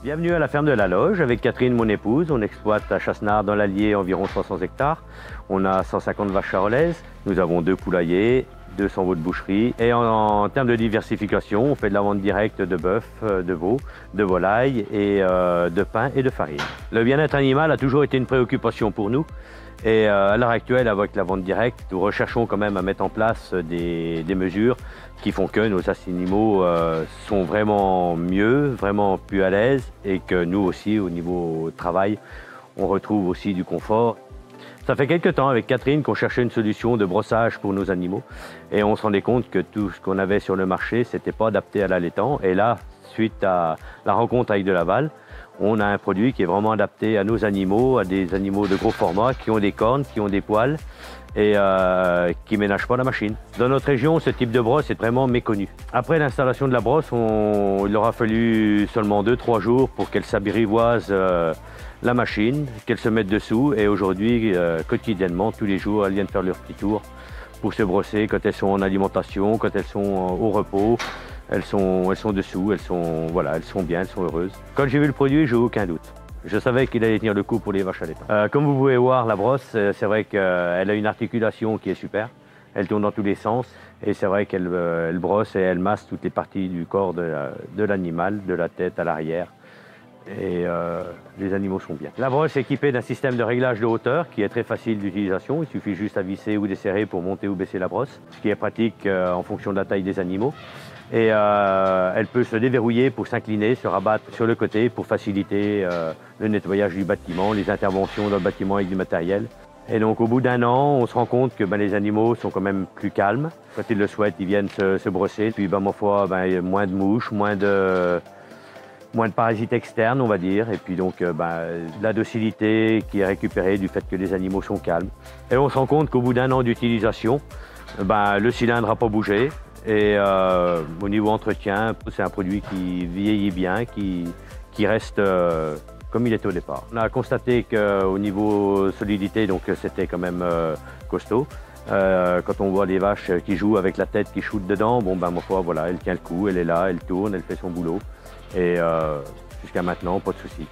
Bienvenue à la ferme de la Loge avec Catherine, mon épouse. On exploite à Chassenard dans l'Allier environ 300 hectares. On a 150 vaches charolaises. Nous avons 2 poulaillers, 200 veaux de boucherie. Et en termes de diversification, on fait de la vente directe de bœuf, de veau, de volaille et de pain et de farine. Le bien-être animal a toujours été une préoccupation pour nous. Et à l'heure actuelle, avec la vente directe, nous recherchons quand même à mettre en place des mesures qui font que nos animaux sont vraiment mieux, vraiment plus à l'aise et que nous aussi, au niveau travail, on retrouve aussi du confort. Ça fait quelques temps avec Catherine qu'on cherchait une solution de brossage pour nos animaux et on se rendait compte que tout ce qu'on avait sur le marché, c'était pas adapté à l'allaitant. Et là, suite à la rencontre avec De Laval, on a un produit qui est vraiment adapté à nos animaux, à des animaux de gros format, qui ont des cornes, qui ont des poils et qui ne ménagent pas la machine. Dans notre région, ce type de brosse est vraiment méconnu. Après l'installation de la brosse, il aura fallu seulement 2-3 jours pour qu'elle s'apprivoise la machine, qu'elle se mette dessous. Et aujourd'hui, quotidiennement, tous les jours, elles viennent faire leur petit tour pour se brosser quand elles sont en alimentation, quand elles sont au repos. Elles sont dessous, elles sont bien, elles sont heureuses. Quand j'ai vu le produit, j'ai eu aucun doute. Je savais qu'il allait tenir le coup pour les vaches allaitantes. Comme vous pouvez voir, la brosse, c'est vrai qu'elle a une articulation qui est super. Elle tourne dans tous les sens et c'est vrai qu'elle brosse et elle masse toutes les parties du corps de l'animal, de la tête à l'arrière. Et les animaux sont bien. La brosse est équipée d'un système de réglage de hauteur qui est très facile d'utilisation. Il suffit juste à visser ou desserrer pour monter ou baisser la brosse, ce qui est pratique en fonction de la taille des animaux. Et elle peut se déverrouiller pour s'incliner, se rabattre sur le côté pour faciliter le nettoyage du bâtiment, les interventions dans le bâtiment avec du matériel. Et donc au bout d'un an, on se rend compte que les animaux sont quand même plus calmes. Quand ils le souhaitent, ils viennent se brosser. Puis ma foi, il y a moins de mouches, moins de parasites externes, on va dire. Et puis donc la docilité qui est récupérée du fait que les animaux sont calmes. Et on se rend compte qu'au bout d'un an d'utilisation, le cylindre n'a pas bougé. Et au niveau entretien, c'est un produit qui vieillit bien, qui reste comme il était au départ. On a constaté qu'au niveau solidité, donc c'était quand même costaud. Quand on voit les vaches qui jouent avec la tête qui shoot dedans, ma foi, voilà, elle tient le coup, elle est là, elle tourne, elle fait son boulot. Et jusqu'à maintenant, pas de souci.